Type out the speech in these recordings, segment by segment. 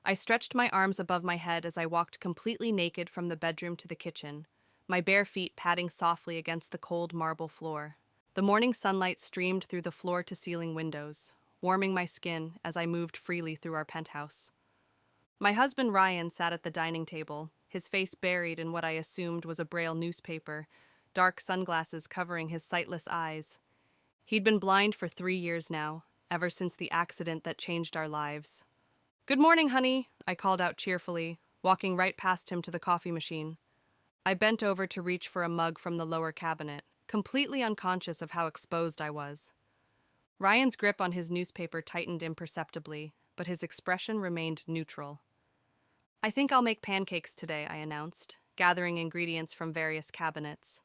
I stretched my arms above my head as I walked completely naked from the bedroom to the kitchen, my bare feet padding softly against the cold marble floor. The morning sunlight streamed through the floor-to-ceiling windows, warming my skin as I moved freely through our penthouse. My husband Ryan sat at the dining table, his face buried in what I assumed was a Braille newspaper, dark sunglasses covering his sightless eyes. He'd been blind for 3 years now, ever since the accident that changed our lives. "Good morning, honey," I called out cheerfully, walking right past him to the coffee machine. I bent over to reach for a mug from the lower cabinet, completely unconscious of how exposed I was. Ryan's grip on his newspaper tightened imperceptibly, but his expression remained neutral. "I think I'll make pancakes today," I announced, gathering ingredients from various cabinets.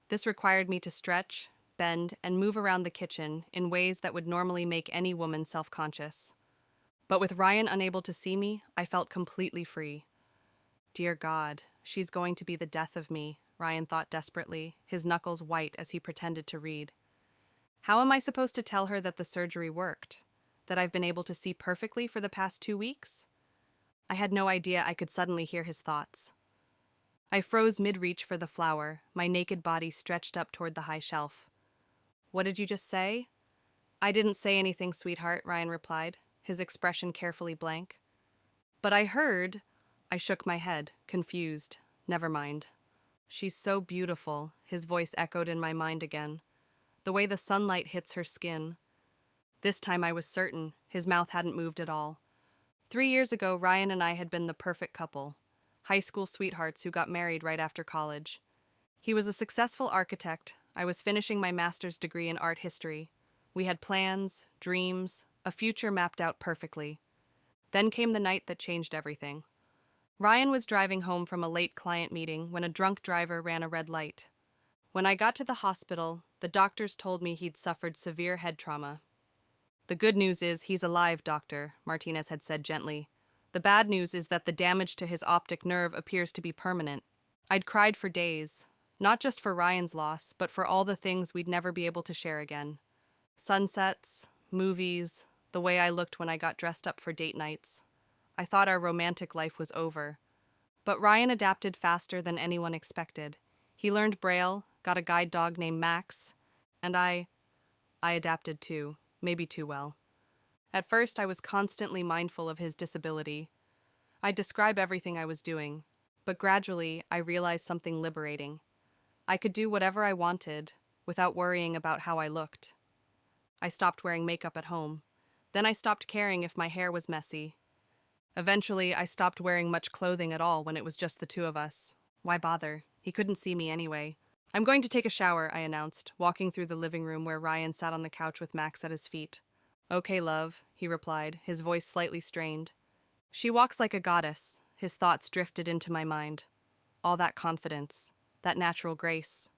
This required me to stretch, bend, and move around the kitchen in ways that would normally make any woman self-conscious. But with Ryan unable to see me, I felt completely free. Dear God, she's going to be the death of me, Ryan thought desperately, his knuckles white as he pretended to read. How am I supposed to tell her that the surgery worked? That I've been able to see perfectly for the past 2 weeks? I had no idea I could suddenly hear his thoughts. I froze mid-reach for the flour, my naked body stretched up toward the high shelf. "What did you just say?" "I didn't say anything, sweetheart," Ryan replied, his expression carefully blank. "But I heard—" I shook my head, confused. Never mind. "She's so beautiful," his voice echoed in my mind again. "The way the sunlight hits her skin." This time I was certain, his mouth hadn't moved at all. 3 years ago, Ryan and I had been the perfect couple. High school sweethearts who got married right after college. He was a successful architect. I was finishing my master's degree in art history. We had plans, dreams, a future mapped out perfectly. Then came the night that changed everything. Ryan was driving home from a late client meeting when a drunk driver ran a red light. When I got to the hospital, the doctors told me he'd suffered severe head trauma. "The good news is he's alive, doctor," Martinez had said gently. "The bad news is that the damage to his optic nerve appears to be permanent." I'd cried for days, not just for Ryan's loss, but for all the things we'd never be able to share again. Sunsets, movies, the way I looked when I got dressed up for date nights. I thought our romantic life was over. But Ryan adapted faster than anyone expected. He learned Braille, got a guide dog named Max, and I adapted too, maybe too well. At first, I was constantly mindful of his disability. I'd describe everything I was doing, but gradually I realized something liberating. I could do whatever I wanted without worrying about how I looked. I stopped wearing makeup at home. Then I stopped caring if my hair was messy. Eventually, I stopped wearing much clothing at all when it was just the two of us. Why bother? He couldn't see me anyway. "I'm going to take a shower," I announced, walking through the living room where Ryan sat on the couch with Max at his feet. "Okay, love," he replied, his voice slightly strained. "She walks like a goddess," his thoughts drifted into my mind. All that confidence, that natural grace.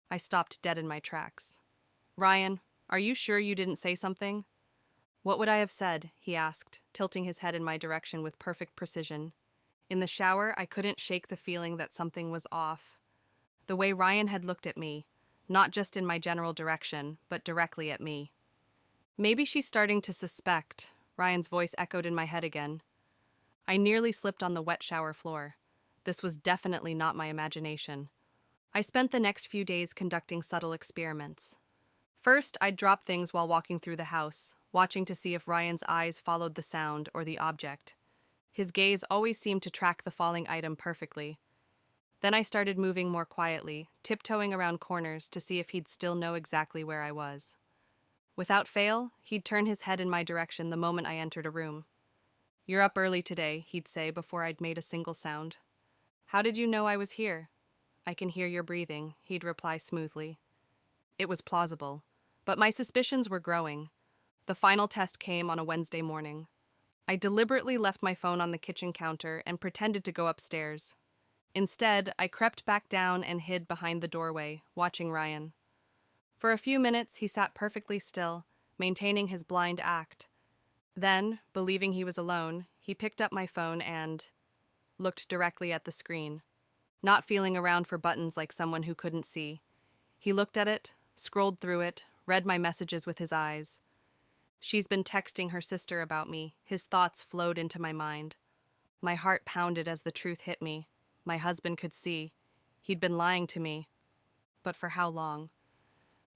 I stopped dead in my tracks. "Ryan, are you sure you didn't say something?" "What would I have said?" he asked, tilting his head in my direction with perfect precision. In the shower, I couldn't shake the feeling that something was off. The way Ryan had looked at me, not just in my general direction, but directly at me. "Maybe she's starting to suspect," Ryan's voice echoed in my head again. I nearly slipped on the wet shower floor. This was definitely not my imagination. I spent the next few days conducting subtle experiments. First, I'd drop things while walking through the house, watching to see if Ryan's eyes followed the sound or the object. His gaze always seemed to track the falling item perfectly. Then I started moving more quietly, tiptoeing around corners to see if he'd still know exactly where I was. Without fail, he'd turn his head in my direction the moment I entered a room. "You're up early today," he'd say before I'd made a single sound. "How did you know I was here?" "I can hear your breathing," he'd reply smoothly. It was plausible, but my suspicions were growing. The final test came on a Wednesday morning. I deliberately left my phone on the kitchen counter and pretended to go upstairs. Instead, I crept back down and hid behind the doorway, watching Ryan. For a few minutes, he sat perfectly still, maintaining his blind act. Then, believing he was alone, he picked up my phone and looked directly at the screen, not feeling around for buttons like someone who couldn't see. He looked at it, scrolled through it, read my messages with his eyes. She's been texting her sister about me. His thoughts flowed into my mind. My heart pounded as the truth hit me. My husband could see. He'd been lying to me. But for how long?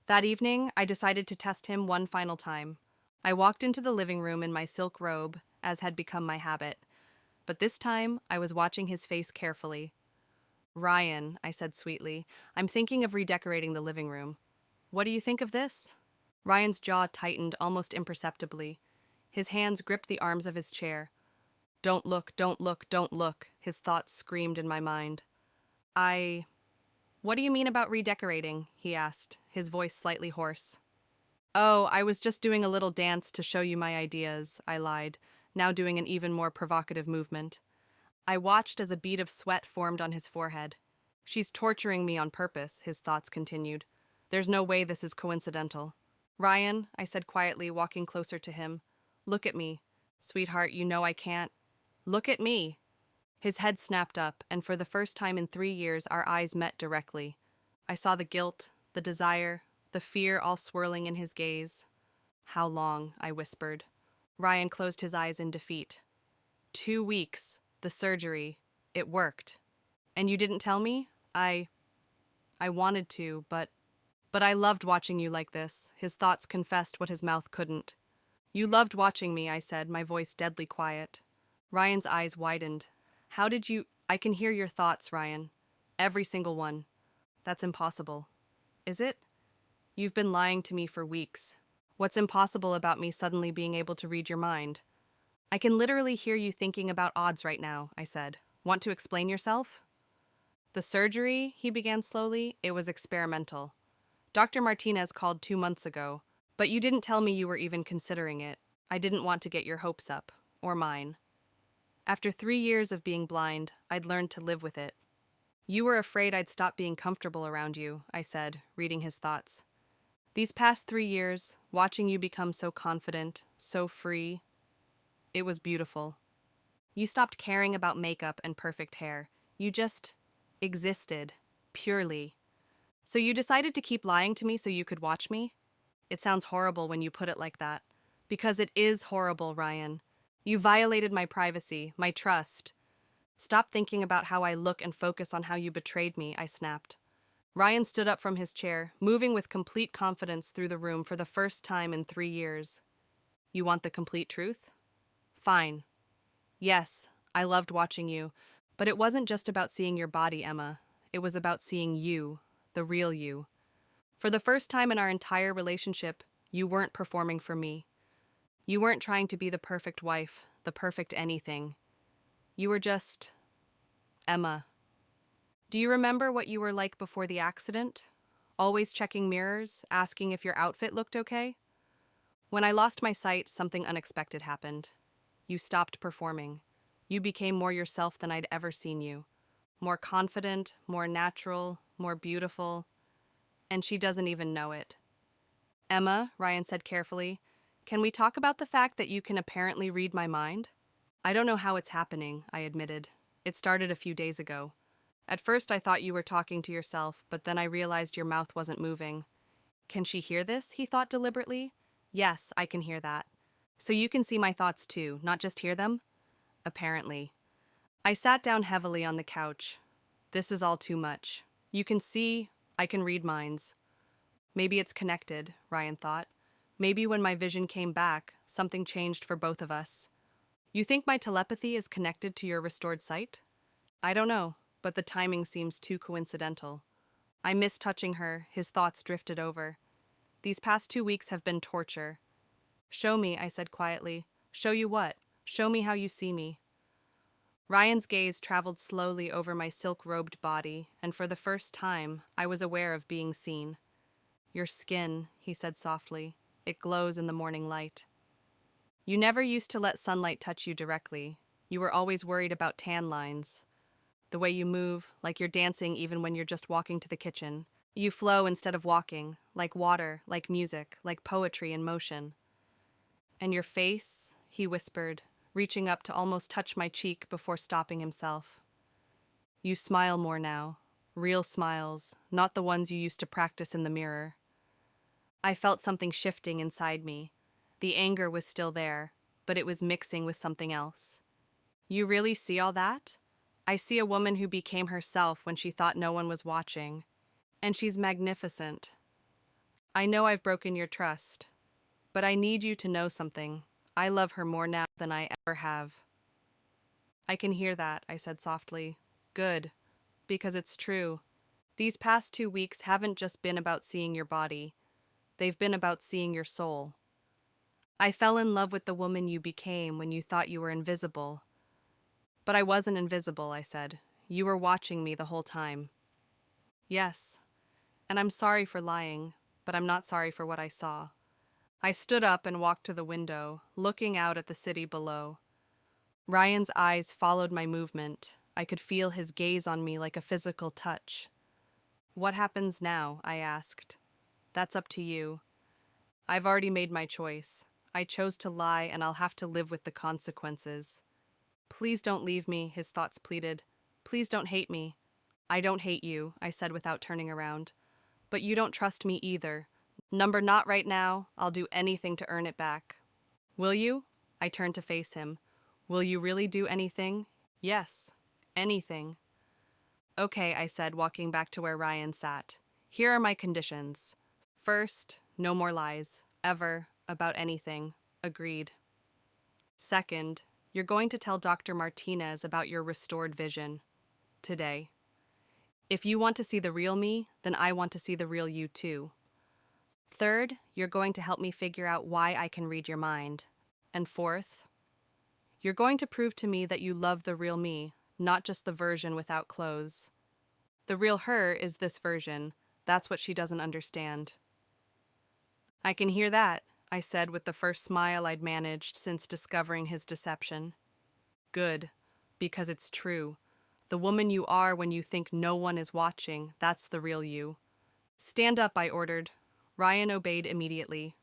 That evening, I decided to test him one final time. I walked into the living room in my silk robe, as had become my habit. But this time, I was watching his face carefully. "Ryan," I said sweetly, "I'm thinking of redecorating the living room. What do you think of this?" Ryan's jaw tightened almost imperceptibly. His hands gripped the arms of his chair. "Don't look, don't look, don't look," his thoughts screamed in my mind. What do you mean about redecorating?" he asked, his voice slightly hoarse. "Oh, I was just doing a little dance to show you my ideas," I lied, now doing an even more provocative movement. I watched as a bead of sweat formed on his forehead. "She's torturing me on purpose," his thoughts continued. "There's no way this is coincidental." "Ryan," I said quietly, walking closer to him, "look at me. Sweetheart, you know I can't." "Look at me." His head snapped up, and for the first time in 3 years, our eyes met directly. I saw the guilt, the desire, the fear all swirling in his gaze. "How long?" I whispered. Ryan closed his eyes in defeat. 2 weeks. The surgery. It worked. "And you didn't tell me?" I wanted to, but I loved watching you like this." His thoughts confessed what his mouth couldn't. "You loved watching me," I said, my voice deadly quiet. Ryan's eyes widened. "How did you—" "I can hear your thoughts, Ryan. Every single one." "That's impossible." "Is it?" "You've been lying to me for weeks. What's impossible about me suddenly being able to read your mind?" "I can literally hear you thinking about odds right now," I said. "Want to explain yourself?" "The surgery," he began slowly, "it was experimental. Dr. Martinez called 2 months ago, but you didn't tell me you were even considering it. I didn't want to get your hopes up, or mine. After 3 years of being blind, I'd learned to live with it." "You were afraid I'd stop being comfortable around you," I said, reading his thoughts. "These past 3 years, watching you become so confident, so free, it was beautiful. You stopped caring about makeup and perfect hair. You just existed, purely. So you decided to keep lying to me so you could watch me? It sounds horrible when you put it like that. Because it is horrible, Ryan. You violated my privacy, my trust. Stop thinking about how I look and focus on how you betrayed me," I snapped. Ryan stood up from his chair, moving with complete confidence through the room for the first time in 3 years. "You want the complete truth? Fine. Yes, I loved watching you, but it wasn't just about seeing your body, Emma. It was about seeing you, the real you. For the first time in our entire relationship, you weren't performing for me. You weren't trying to be the perfect wife, the perfect anything. You were just Emma. Do you remember what you were like before the accident? Always checking mirrors, asking if your outfit looked okay? When I lost my sight, something unexpected happened. You stopped performing. You became more yourself than I'd ever seen you. More confident, more natural, more beautiful. And she doesn't even know it." "Emma," Ryan said carefully, "can we talk about the fact that you can apparently read my mind?" "I don't know how it's happening," I admitted. "It started a few days ago. At first I thought you were talking to yourself, but then I realized your mouth wasn't moving." "Can she hear this?" he thought deliberately. "Yes, I can hear that. So you can see my thoughts too, not just hear them?" "Apparently." I sat down heavily on the couch. "This is all too much. You can see, I can read minds." "Maybe it's connected," Ryan thought. "Maybe when my vision came back, something changed for both of us." "You think my telepathy is connected to your restored sight?" "I don't know, but the timing seems too coincidental." I miss touching her, his thoughts drifted over. "These past 2 weeks have been torture." "Show me," I said quietly. "Show you what? Show me how you see me." Ryan's gaze traveled slowly over my silk-robed body, and for the first time, I was aware of being seen. "Your skin," he said softly. "It glows in the morning light. You never used to let sunlight touch you directly. You were always worried about tan lines. The way you move, like you're dancing even when you're just walking to the kitchen. You flow instead of walking, like water, like music, like poetry in motion." "And your face," he whispered, reaching up to almost touch my cheek before stopping himself. "You smile more now. Real smiles, not the ones you used to practice in the mirror." I felt something shifting inside me. The anger was still there, but it was mixing with something else. You really see all that? I see a woman who became herself when she thought no one was watching. And she's magnificent. I know I've broken your trust, but I need you to know something. I love her more now than I ever have. I can hear that, I said softly. Good, because it's true. These past 2 weeks haven't just been about seeing your body. They've been about seeing your soul. I fell in love with the woman you became when you thought you were invisible. But I wasn't invisible, I said. You were watching me the whole time. Yes, and I'm sorry for lying, but I'm not sorry for what I saw. I stood up and walked to the window, looking out at the city below. Ryan's eyes followed my movement. I could feel his gaze on me like a physical touch. What happens now? I asked. That's up to you. I've already made my choice. I chose to lie, and I'll have to live with the consequences. Please don't leave me, his thoughts pleaded. Please don't hate me. I don't hate you, I said without turning around. But you don't trust me either. Number not right now. I'll do anything to earn it back. Will you? I turned to face him. Will you really do anything? Yes, anything. Okay, I said, walking back to where Ryan sat. Here are my conditions. First, no more lies, ever, about anything. Agreed. Second, you're going to tell Dr. Martinez about your restored vision. Today. If you want to see the real me, then I want to see the real you too. Third, you're going to help me figure out why I can read your mind. And fourth, you're going to prove to me that you love the real me, not just the version without clothes. The real her is this version. That's what she doesn't understand. I can hear that, I said with the first smile I'd managed since discovering his deception. Good, because it's true. The woman you are when you think no one is watching, that's the real you. Stand up, I ordered. Ryan obeyed immediately.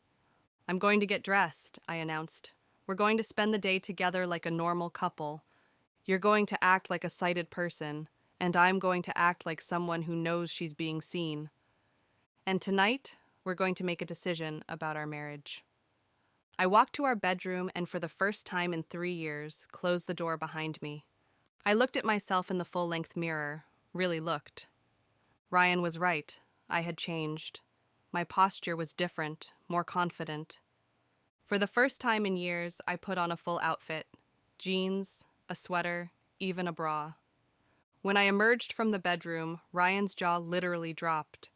I'm going to get dressed, I announced. We're going to spend the day together like a normal couple. You're going to act like a sighted person, and I'm going to act like someone who knows she's being seen. And tonight, we're going to make a decision about our marriage. I walked to our bedroom and for the first time in 3 years, closed the door behind me. I looked at myself in the full-length mirror, really looked. Ryan was right. I had changed. My posture was different, more confident. For the first time in years, I put on a full outfit. Jeans, a sweater, even a bra. When I emerged from the bedroom, Ryan's jaw literally dropped.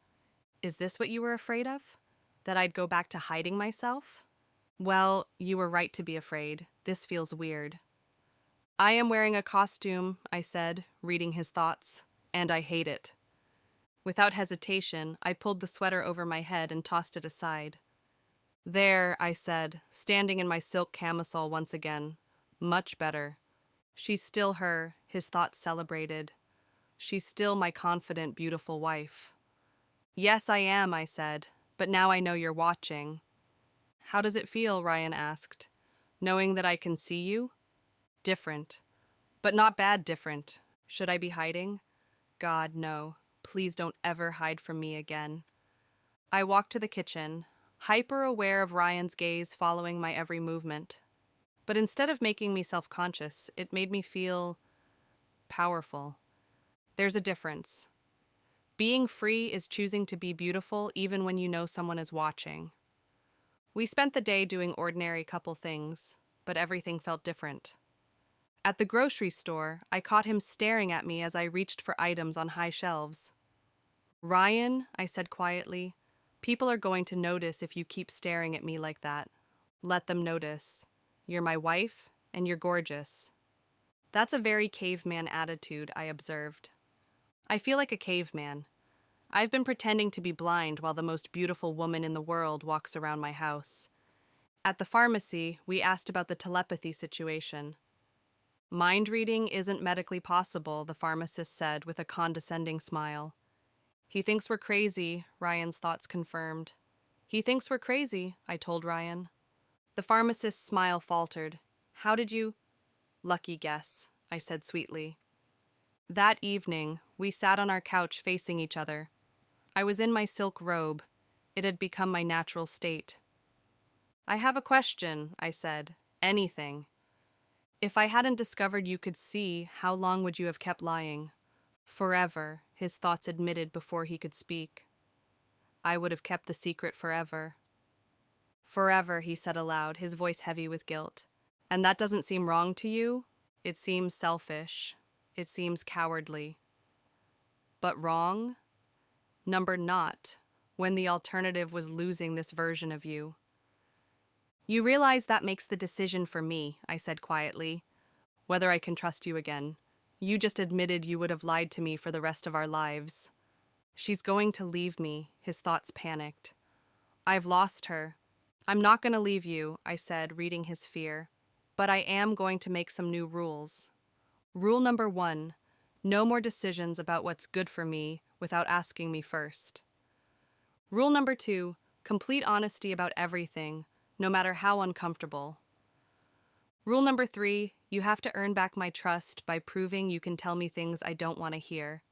Is this what you were afraid of? That I'd go back to hiding myself? Well, you were right to be afraid. This feels weird. I am wearing a costume, I said, reading his thoughts, and I hate it. Without hesitation, I pulled the sweater over my head and tossed it aside. There, I said, standing in my silk camisole once again. Much better. She's still her, his thoughts celebrated. She's still my confident, beautiful wife. Yes, I am, I said, but now I know you're watching. How does it feel, Ryan asked, knowing that I can see you? Different. But not bad different. Should I be hiding? God, no. Please don't ever hide from me again. I walked to the kitchen, hyper-aware of Ryan's gaze following my every movement. But instead of making me self-conscious, it made me feel powerful. There's a difference. Being free is choosing to be beautiful even when you know someone is watching. We spent the day doing ordinary couple things, but everything felt different. At the grocery store, I caught him staring at me as I reached for items on high shelves. Ryan, I said quietly, people are going to notice if you keep staring at me like that. Let them notice. You're my wife, and you're gorgeous. That's a very caveman attitude, I observed. I feel like a caveman. I've been pretending to be blind while the most beautiful woman in the world walks around my house. At the pharmacy, we asked about the telepathy situation. Mind reading isn't medically possible, the pharmacist said with a condescending smile. He thinks we're crazy, Ryan's thoughts confirmed. He thinks we're crazy, I told Ryan. The pharmacist's smile faltered. How did you? Lucky guess, I said sweetly. That evening, we sat on our couch facing each other. I was in my silk robe. It had become my natural state. I have a question, I said. Anything. If I hadn't discovered you could see, how long would you have kept lying? Forever, his thoughts admitted before he could speak. I would have kept the secret forever. Forever, he said aloud, his voice heavy with guilt. And that doesn't seem wrong to you? It seems selfish. It seems cowardly. But wrong? Number not, when the alternative was losing this version of you. You realize that makes the decision for me, I said quietly. Whether I can trust you again. You just admitted you would have lied to me for the rest of our lives. She's going to leave me, his thoughts panicked. I've lost her. I'm not going to leave you, I said, reading his fear. But I am going to make some new rules. Rule number 1, no more decisions about what's good for me without asking me first. Rule number 2, complete honesty about everything, no matter how uncomfortable. Rule number 3, you have to earn back my trust by proving you can tell me things I don't want to hear.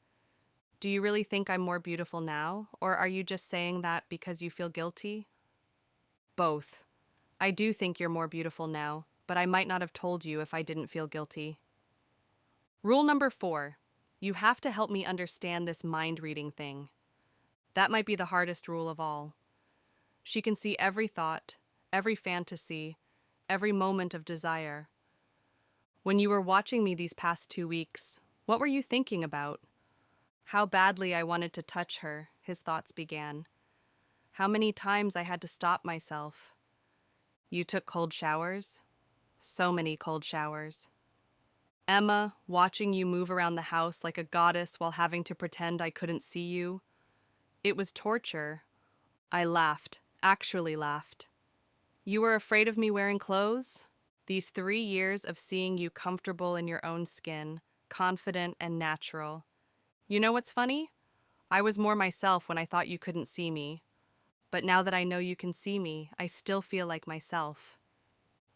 Do you really think I'm more beautiful now, or are you just saying that because you feel guilty? Both. I do think you're more beautiful now, but I might not have told you if I didn't feel guilty. Rule number 4, you have to help me understand this mind-reading thing. That might be the hardest rule of all. She can see every thought, every fantasy, every moment of desire. When you were watching me these past 2 weeks, what were you thinking about? How badly I wanted to touch her, his thoughts began. How many times I had to stop myself. You took cold showers? So many cold showers. Emma, watching you move around the house like a goddess while having to pretend I couldn't see you. It was torture. I laughed, actually laughed. You were afraid of me wearing clothes? These 3 years of seeing you comfortable in your own skin, confident and natural. You know what's funny? I was more myself when I thought you couldn't see me. But now that I know you can see me, I still feel like myself.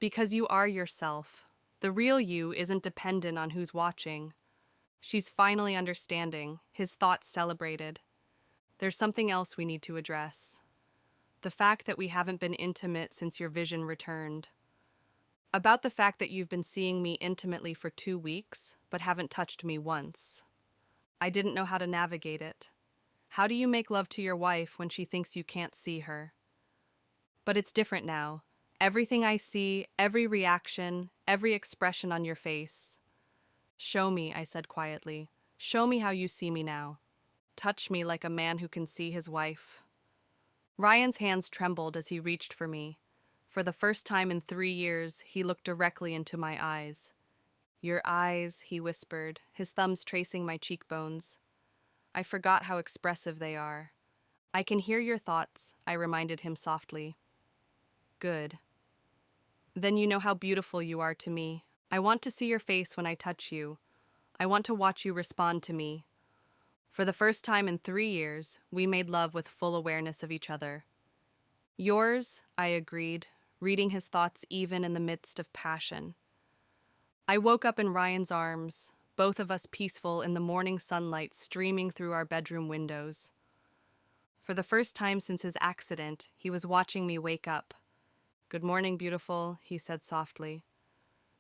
Because you are yourself. The real you isn't dependent on who's watching. She's finally understanding, his thoughts celebrated. There's something else we need to address. The fact that we haven't been intimate since your vision returned. About the fact that you've been seeing me intimately for 2 weeks, but haven't touched me once. I didn't know how to navigate it. How do you make love to your wife when she thinks you can't see her? But it's different now. Everything I see, every reaction, every expression on your face. Show me, I said quietly. Show me how you see me now. Touch me like a man who can see his wife. Ryan's hands trembled as he reached for me. For the first time in 3 years, he looked directly into my eyes. Your eyes, he whispered, his thumbs tracing my cheekbones. I forgot how expressive they are. I can hear your thoughts, I reminded him softly. Good. Then you know how beautiful you are to me. I want to see your face when I touch you. I want to watch you respond to me. For the first time in 3 years, we made love with full awareness of each other. Yours, I agreed, reading his thoughts even in the midst of passion. I woke up in Ryan's arms, both of us peaceful in the morning sunlight streaming through our bedroom windows. For the first time since his accident, he was watching me wake up. Good morning, beautiful, he said softly.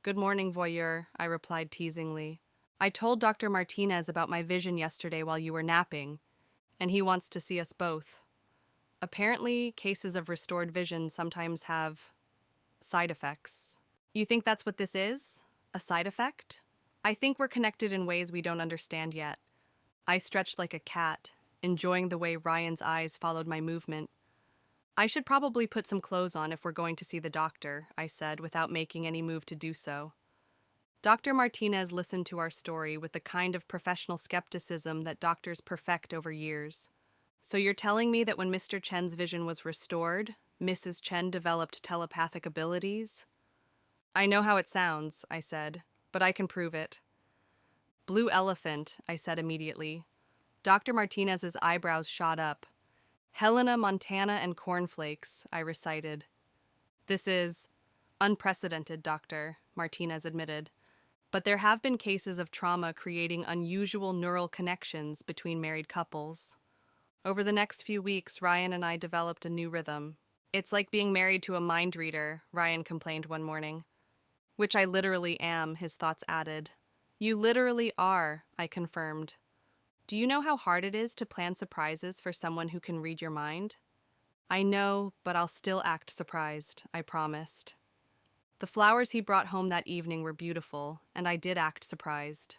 Good morning, voyeur, I replied teasingly. I told Dr. Martinez about my vision yesterday while you were napping, and he wants to see us both. Apparently, cases of restored vision sometimes have side effects. You think that's what this is? A side effect? I think we're connected in ways we don't understand yet. I stretched like a cat, enjoying the way Ryan's eyes followed my movement. I should probably put some clothes on if we're going to see the doctor, I said, without making any move to do so. Dr. Martinez listened to our story with the kind of professional skepticism that doctors perfect over years. So you're telling me that when Mr. Chen's vision was restored, Mrs. Chen developed telepathic abilities? I know how it sounds, I said, but I can prove it. Blue elephant, I said immediately. Dr. Martinez's eyebrows shot up. Helena, Montana, and cornflakes, I recited. This is unprecedented, Doctor, Martinez admitted. But there have been cases of trauma creating unusual neural connections between married couples. Over the next few weeks, Ryan and I developed a new rhythm. It's like being married to a mind reader, Ryan complained one morning. Which I literally am, his thoughts added. You literally are, I confirmed. Do you know how hard it is to plan surprises for someone who can read your mind? I know, but I'll still act surprised, I promised. The flowers he brought home that evening were beautiful, and I did act surprised.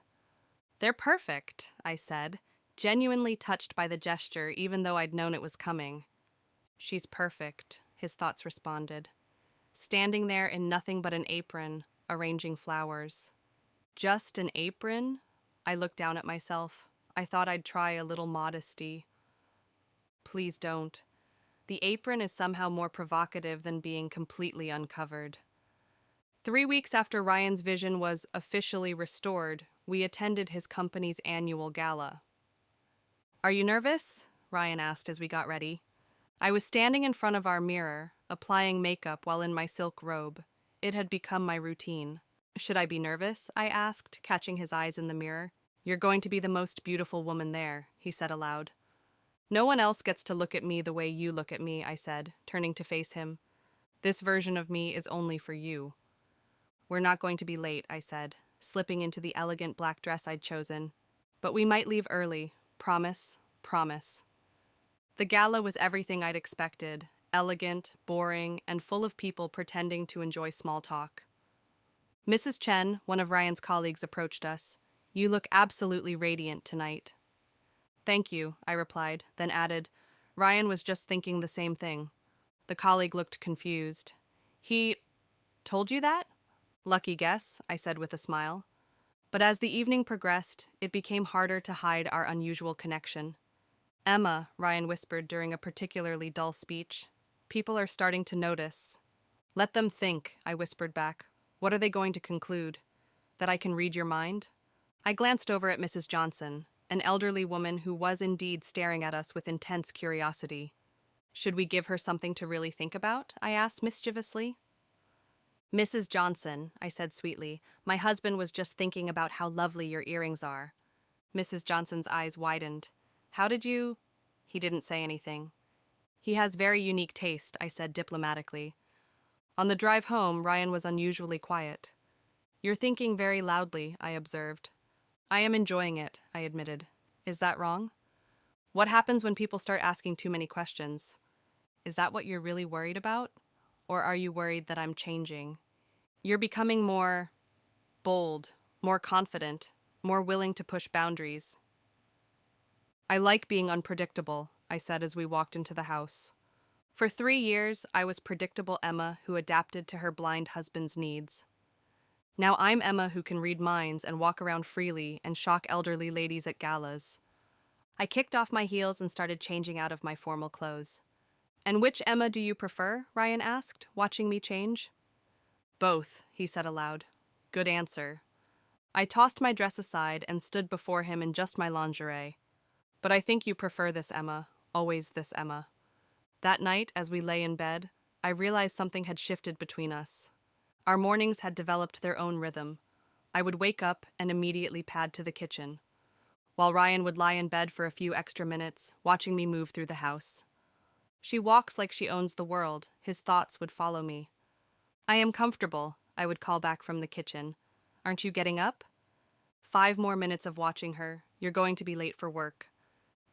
They're perfect, I said, genuinely touched by the gesture even though I'd known it was coming. She's perfect, his thoughts responded, standing there in nothing but an apron, arranging flowers. Just an apron? I looked down at myself. I thought I'd try a little modesty. Please don't. The apron is somehow more provocative than being completely uncovered. 3 weeks after Ryan's vision was officially restored, we attended his company's annual gala. Are you nervous? Ryan asked as we got ready. I was standing in front of our mirror, applying makeup while in my silk robe. It had become my routine. Should I be nervous? I asked, catching his eyes in the mirror. You're going to be the most beautiful woman there, he said aloud. No one else gets to look at me the way you look at me, I said, turning to face him. This version of me is only for you. We're not going to be late, I said, slipping into the elegant black dress I'd chosen. But we might leave early. Promise, promise. The gala was everything I'd expected, elegant, boring, and full of people pretending to enjoy small talk. Mrs. Chen, one of Ryan's colleagues, approached us. You look absolutely radiant tonight. Thank you, I replied, then added, Ryan was just thinking the same thing. The colleague looked confused. He told you that? Lucky guess, I said with a smile. But as the evening progressed, it became harder to hide our unusual connection. Emma, Ryan whispered during a particularly dull speech. People are starting to notice. Let them think, I whispered back. What are they going to conclude? That I can read your mind? I glanced over at Mrs. Johnson, an elderly woman who was indeed staring at us with intense curiosity. Should we give her something to really think about? I asked mischievously. Mrs. Johnson, I said sweetly, my husband was just thinking about how lovely your earrings are. Mrs. Johnson's eyes widened. How did you? He didn't say anything. He has very unique taste, I said diplomatically. On the drive home, Ryan was unusually quiet. You're thinking very loudly, I observed. I am enjoying it, I admitted. Is that wrong? What happens when people start asking too many questions? Is that what you're really worried about? Or are you worried that I'm changing? You're becoming more bold, more confident, more willing to push boundaries. I like being unpredictable, I said as we walked into the house. For 3 years, I was predictable Emma who adapted to her blind husband's needs. Now I'm Emma who can read minds and walk around freely and shock elderly ladies at galas. I kicked off my heels and started changing out of my formal clothes. And which Emma do you prefer? Ryan asked, watching me change. Both, he said aloud. Good answer. I tossed my dress aside and stood before him in just my lingerie. But I think you prefer this Emma, always this Emma. That night, as we lay in bed, I realized something had shifted between us. Our mornings had developed their own rhythm. I would wake up and immediately pad to the kitchen, while Ryan would lie in bed for a few extra minutes, watching me move through the house. She walks like she owns the world, his thoughts would follow me. I am comfortable, I would call back from the kitchen. Aren't you getting up? 5 more minutes of watching her, you're going to be late for work.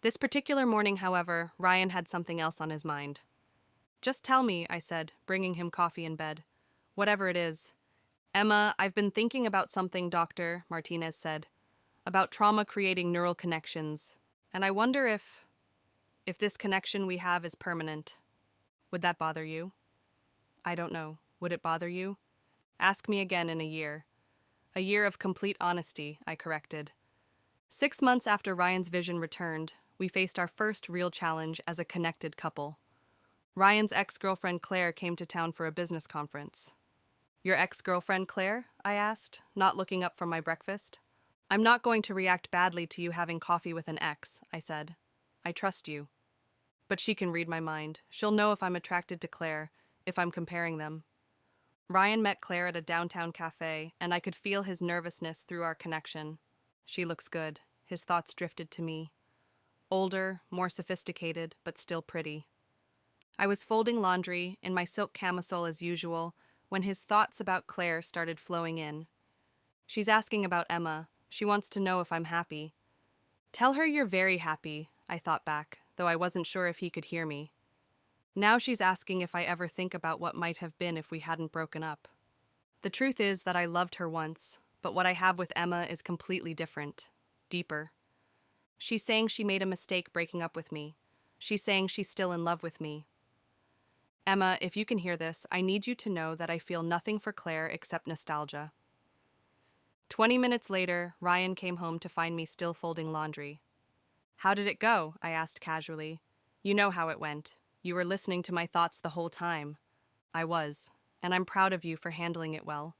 This particular morning, however, Ryan had something else on his mind. Just tell me, I said, bringing him coffee in bed. Whatever it is. Emma, I've been thinking about something, Doctor, Martinez said. About trauma creating neural connections. And I wonder if this connection we have is permanent. Would that bother you? I don't know. Would it bother you? Ask me again in a year. A year of complete honesty, I corrected. 6 months after Ryan's vision returned, we faced our first real challenge as a connected couple. Ryan's ex-girlfriend Claire came to town for a business conference. Your ex-girlfriend Claire? I asked, not looking up from my breakfast. I'm not going to react badly to you having coffee with an ex, I said. I trust you. But she can read my mind. She'll know if I'm attracted to Claire, if I'm comparing them. Ryan met Claire at a downtown cafe, and I could feel his nervousness through our connection. She looks good. His thoughts drifted to me. Older, more sophisticated, but still pretty. I was folding laundry in my silk camisole as usual when his thoughts about Claire started flowing in. She's asking about Emma. She wants to know if I'm happy. Tell her you're very happy, I thought back, though I wasn't sure if he could hear me. Now she's asking if I ever think about what might have been if we hadn't broken up. The truth is that I loved her once, but what I have with Emma is completely different, deeper. She's saying she made a mistake breaking up with me. She's saying she's still in love with me. Emma, if you can hear this, I need you to know that I feel nothing for Claire except nostalgia. 20 minutes later, Ryan came home to find me still folding laundry. How did it go? I asked casually. You know how it went. You were listening to my thoughts the whole time. I was, and I'm proud of you for handling it well.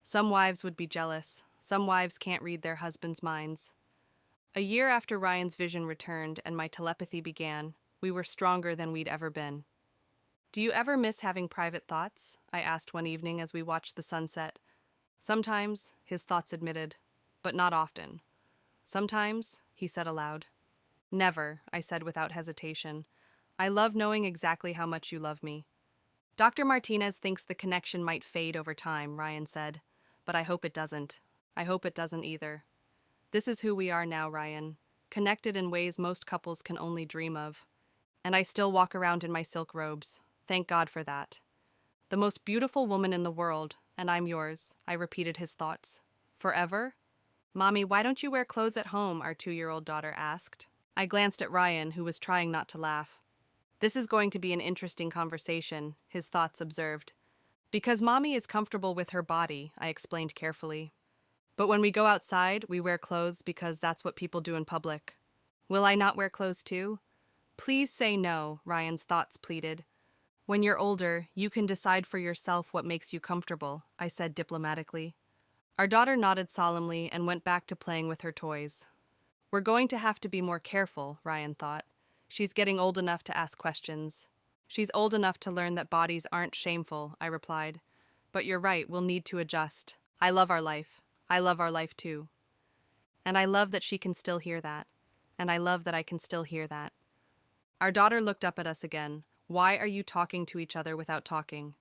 Some wives would be jealous. Some wives can't read their husbands' minds. A year after Ryan's vision returned and my telepathy began, we were stronger than we'd ever been. Do you ever miss having private thoughts? I asked one evening as we watched the sunset. Sometimes, his thoughts admitted, but not often. Sometimes, he said aloud. Never, I said without hesitation. I love knowing exactly how much you love me. Dr. Martinez thinks the connection might fade over time, Ryan said, but I hope it doesn't. I hope it doesn't either. This is who we are now, Ryan, connected in ways most couples can only dream of. And I still walk around in my silk robes. Thank God for that. The most beautiful woman in the world, and I'm yours, I repeated his thoughts. Forever? Mommy, why don't you wear clothes at home? Our 2-year-old daughter asked. I glanced at Ryan, who was trying not to laugh. This is going to be an interesting conversation, his thoughts observed. Because Mommy is comfortable with her body, I explained carefully. But when we go outside, we wear clothes because that's what people do in public. Will I not wear clothes too? Please say no, Ryan's thoughts pleaded. When you're older, you can decide for yourself what makes you comfortable, I said diplomatically. Our daughter nodded solemnly and went back to playing with her toys. We're going to have to be more careful, Ryan thought. She's getting old enough to ask questions. She's old enough to learn that bodies aren't shameful, I replied. But you're right, we'll need to adjust. I love our life. I love our life too. And I love that she can still hear that. And I love that I can still hear that. Our daughter looked up at us again. Why are you talking to each other without talking?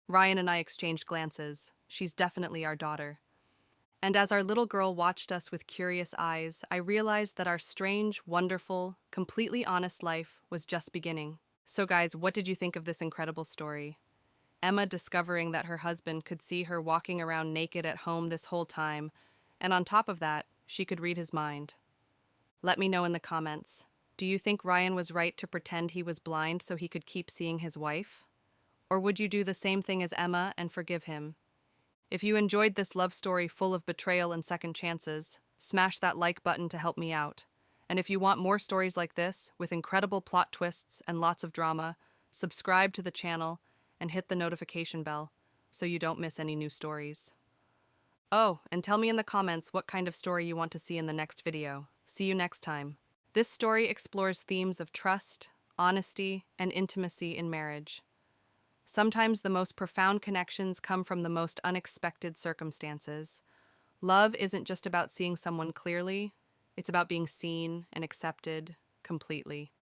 Ryan and I exchanged glances. She's definitely our daughter. And as our little girl watched us with curious eyes, I realized that our strange, wonderful, completely honest life was just beginning. So guys, what did you think of this incredible story? Emma discovering that her husband could see her walking around naked at home this whole time, and on top of that, she could read his mind. Let me know in the comments. Do you think Ryan was right to pretend he was blind so he could keep seeing his wife? Or would you do the same thing as Emma and forgive him? If you enjoyed this love story full of betrayal and second chances, smash that like button to help me out. And if you want more stories like this, with incredible plot twists and lots of drama, subscribe to the channel and hit the notification bell so you don't miss any new stories. Oh, and tell me in the comments what kind of story you want to see in the next video. See you next time. This story explores themes of trust, honesty, and intimacy in marriage. Sometimes the most profound connections come from the most unexpected circumstances. Love isn't just about seeing someone clearly, it's about being seen and accepted completely.